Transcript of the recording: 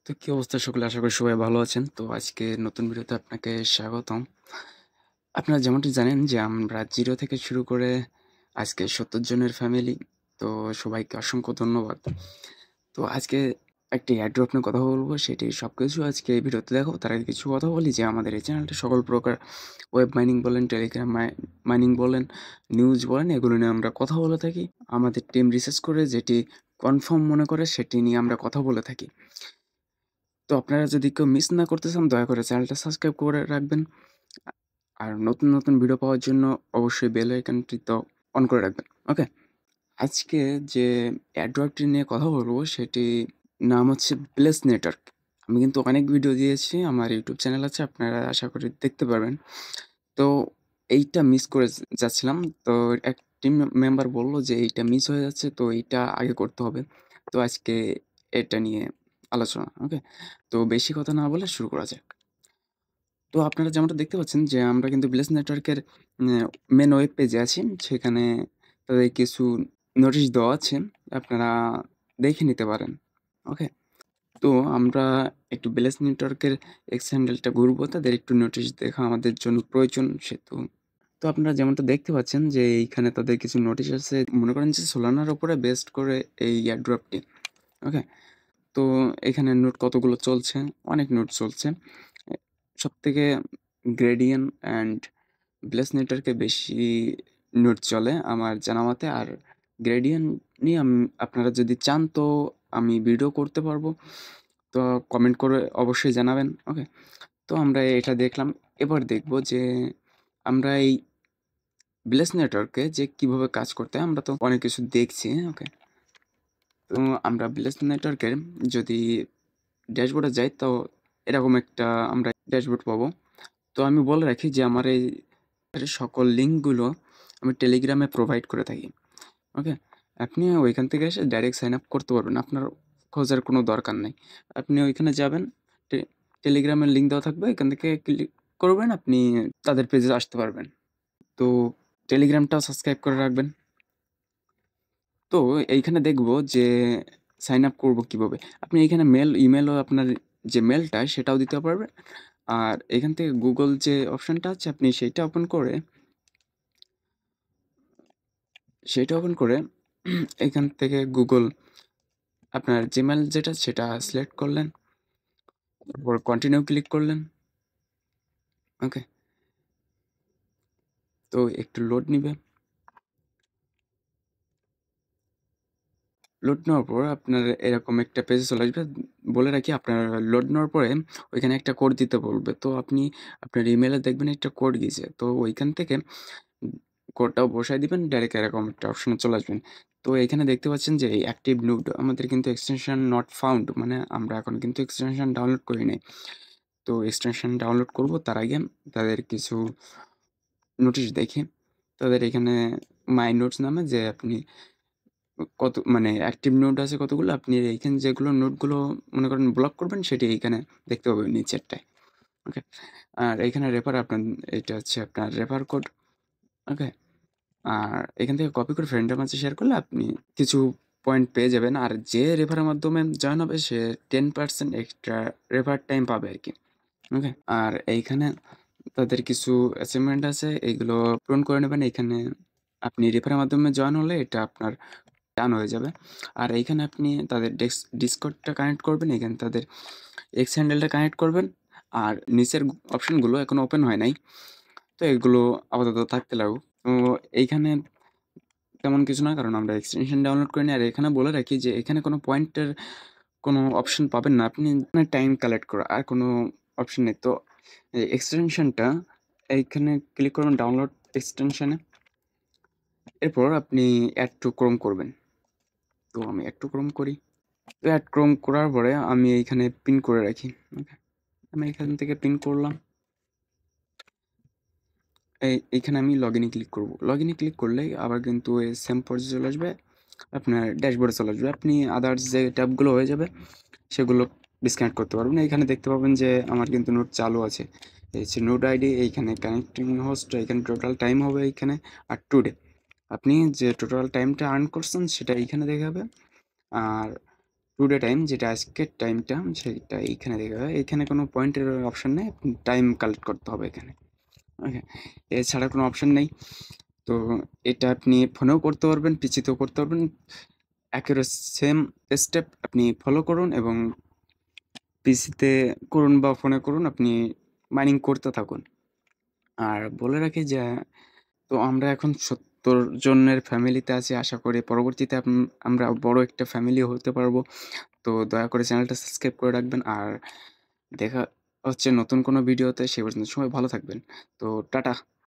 তো কি অবস্থা সকলে? আশা করি সবাই ভালো আছেন। তো আজকে নতুন ভিডিওতে আপনাকে স্বাগতম। আপনারা যেমনটি জানেন যে আমরা 0 থেকে শুরু করে আজকে 70 জনের ফ্যামিলি। তো সবাইকে অসংখ্য ধন্যবাদ। তো আজকে একটি এয়ারড্রপ নিয়ে কথা বলবো, সেটি সবকিছু আজকে এই ভিডিওতে দেখাবো। তার আগে কিছু কথা বলি যে আমাদের এই চ্যানেলটা সকল প্রকার ওয়েব মাইনিং বলেন, টেলিগ্রাম মাইনিং বলেন, নিউজ বলেন, এগুলো নিয়ে আমরা কথা বলে থাকি। আমাদের টিম রিসার্চ করে যেটি কনফার্ম মনে করে সেটি নিয়ে আমরা কথা বলে থাকি। তো আপনারা যদি কেউ মিস না করতে চান দয়া করে চ্যানেলটা সাবস্ক্রাইব করে রাখবেন। আর নতুন নতুন ভিডিও পাওয়ার জন্য অবশ্যই বেল আইকনটি তো অন করে রাখবেন। ওকে, আজকে যে অ্যাডওয়ার্ডটি নিয়ে কথা বলবো সেটি নাম হচ্ছে ব্লেস নেটওয়ার্ক। আমি কিন্তু অনেক ভিডিও দিয়েছি, আমার ইউটিউব চ্যানেল আছে, আপনারা আশা করি দেখতে পারবেন। তো এইটা মিস করে যাচ্ছিলাম। তো এক টিম মেম্বার বলল যে এইটা মিস হয়ে যাচ্ছে, তো এইটা আগে করতে হবে। তো আজকে এটা নিয়ে আলোচনা। ওকে, তো বেশি কথা না বলে শুরু করা যাক। তো আপনারা যেমনটা দেখতে পাচ্ছেন যে আমরা কিন্তু ব্লেস নেটওয়ার্কের মেন ওয়েব পেজে আছি। সেখানে তাদের কিছু নোটিশ দেওয়া আছে, আপনারা দেখে নিতে পারেন। ওকে, তো আমরা একটু ব্লেস নেটওয়ার্কের এক্স হ্যান্ডেলটা ঘুরবো, তাদের একটু নোটিশ দেখা আমাদের জন্য প্রয়োজন সেহেতু। তো আপনারা যেমনটা দেখতে পাচ্ছেন যে এইখানে তাদের কিছু নোটিশ আছে, মনে করেন যে সোলানার উপরে বেস্ট করে এই এয়ারড্রপটি। ওকে, তো এখানে নোট কতগুলো চলছে, অনেক নোট চলছে। সবথেকে গ্রেডিয়েন অ্যান্ড ব্লেস নেটওয়ার্কে বেশি নোট চলে আমার জানা মতে। আর গ্রেডিয়েন নিয়ে আপনারা যদি চান তো আমি ভিডিও করতে পারবো, তো কমেন্ট করে অবশ্যই জানাবেন। ওকে, তো আমরা এটা দেখলাম। এবার দেখব যে আমরা এই ব্লেস নেটওয়ার্কে যে কিভাবে কাজ করতে হয়, আমরা তো অনেক কিছু দেখছি। ওকে, তো আমরা ব্লেস নেটওয়ার্কের যদি ড্যাশবোর্ডে যাই তো এরকম একটা আমরা ড্যাশবোর্ড পাবো। তো আমি বলে রাখি যে আমার এই সকল লিঙ্কগুলো আমি টেলিগ্রামে প্রোভাইড করে থাকি। ওকে, আপনি ওইখান থেকে এসে ডাইরেক্ট সাইন আপ করতে পারবেন, আপনার খোঁজার কোনো দরকার নেই। আপনি ওইখানে যাবেন, টেলিগ্রামের লিঙ্ক দেওয়া থাকবে, এখান থেকে ক্লিক করবেন, আপনি তাদের পেজে আসতে পারবেন। তো টেলিগ্রামটাও সাবস্ক্রাইব করে রাখবেন। তো এইখানে দেখব যে সাইন আপ করবো কীভাবে। আপনি এইখানে ইমেলও আপনার যে মেলটা সেটাও দিতে পারবেন। আর এখান থেকে গুগল যে অপশানটা আছে আপনি সেইটা ওপেন করে এখান থেকে গুগল আপনার জিমেল যেটা সেটা সিলেক্ট করলেন, তারপর কন্টিনিউ ক্লিক করলেন। ওকে, তো একটু লোড নিবে। লোড নেওয়ার পর আপনার এরকম একটা পেজে চলে আসবে। বলে রাখি আপনার লোড নেওয়ার পরে ওইখানে একটা কোড দিতে বলবে। তো আপনি আপনার ইমেলে দেখবেন একটা কোড গিয়েছে, তো ওইখান থেকে কোডটাও বসায় দিবেন, ডাইরেক্ট এরকম একটা অপশনে চলে আসবেন। তো এখানে দেখতে পাচ্ছেন যে এই অ্যাক্টিভ নোড আমাদের কিন্তু এক্সটেনশন নট ফাউন্ড, মানে আমরা এখন কিন্তু এক্সটেনশন ডাউনলোড করি নাই। তো এক্সটেনশন ডাউনলোড করব তার আগে তাদের কিছু নোটিশ দেখি। তাদের এখানে মাই নোটস নামে যে আপনি কত মানে অ্যাক্টিভ নোট আছে কতগুলো, আপনি এইখানে যেগুলো নোটগুলো মনে করেন ব্লক করবেন সেটি এইখানে দেখতে পাবেন নিচেরটায়। ওকে, আর এখানে রেফার আপনার এটা হচ্ছে আপনার রেফার কোড। ওকে, আর এখান থেকে কপি করে ফ্রেন্ডের মাঝে শেয়ার করলে আপনি কিছু পয়েন্ট পেয়ে যাবেন। আর যে রেফারের মাধ্যমে জয়েন হবে সে 10% এক্সট্রা রেফার টাইম পাবে আর কি। ওকে, আর এইখানে তাদের কিছু অ্যাসাইনমেন্ট আছে, এইগুলো পূরণ করে নেবেন। এইখানে আপনি রেফারের মাধ্যমে জয়েন হলে এটা আপনার ডান হয়ে যাবে। আর এইখানে আপনি তাদের ডিসকর্ডটা কানেক্ট করবেন, এখানে তাদের এক্স হ্যান্ডেলটা কানেক্ট করবেন। আর নিচের অপশনগুলো এখনো ওপেন হয় নাই, তো এগুলো আপাতত থাকতে লাগুক। তো এইখানে তেমন কিছু না, কারণ আমরা এক্সটেনশন ডাউনলোড করিনি। আর এখানে বলে রাখি যে এখানে কোনো পয়েন্টের কোনো অপশন পাবেন না, আপনি টাইম কালেক্ট করা আর কোনো অপশন নেই। তো এই এক্সটেনশনটা এইখানে ক্লিক করবেন ডাউনলোড এক্সটেনশনে, এরপর আপনি অ্যাড টু ক্রোম করবেন। তো আমি অ্যাড টু ক্রোম করি। তো অ্যাড ক্রোম করার পরে আমি এইখানে পিন করে রাখি। ওকে, আমি এখান থেকে পিন করলাম। এইখানে আমি লগ ইনে ক্লিক করব। লগ ইনে ক্লিক করলেই আবার কিন্তু এই সেম পর্যায়ে চলে আসবে, আপনার ড্যাশবোর্ডে চলে আসবে। আপনি আদার্স যে ট্যাবগুলো হয়ে যাবে সেগুলো ডিসকানেক্ট করতে পারবেন। এইখানে দেখতে পাবেন যে আমার কিন্তু নোট চালু আছে, এই হচ্ছে নোট আইডি, এইখানে কানেক্টিং হোস্ট, এইখানে টোটাল টাইম হবে এইখানে। আর টুডে আপনি যে টোটাল টাইমটা আর্ন করছেন সেটা এইখানে দেখাবে। আর টুডে টাইম, যেটা আজকের টাইমটা, সেটা এইখানে দেখতে হবে। এখানে কোনো পয়েন্টের অপশন নেই, টাইম কালেক্ট করতে হবে এখানে। ওকে, এছাড়া কোনো অপশন নেই। তো এটা আপনি ফোনেও করতে পারবেন, পিসিতেও করতে পারবেন। একেবারে সেম স্টেপ আপনি ফলো করুন এবং পিসিতে করুন বা ফোনে করুন, আপনি মাইনিং করতে থাকুন। আর বলে রাখি যে তো আমরা এখন ৭০ জনের ফ্যামিলিতে আছি। আশা করি পরবর্তীতে আমরা বড় একটা ফ্যামিলি হতে পারবো। তো দয়া করে চ্যানেলটা সাবস্ক্রাইব করে রাখবেন। আর দেখা হচ্ছে নতুন কোনো ভিডিওতে। সে পর্যন্ত সবাই ভালো থাকবেন। তো টাটা।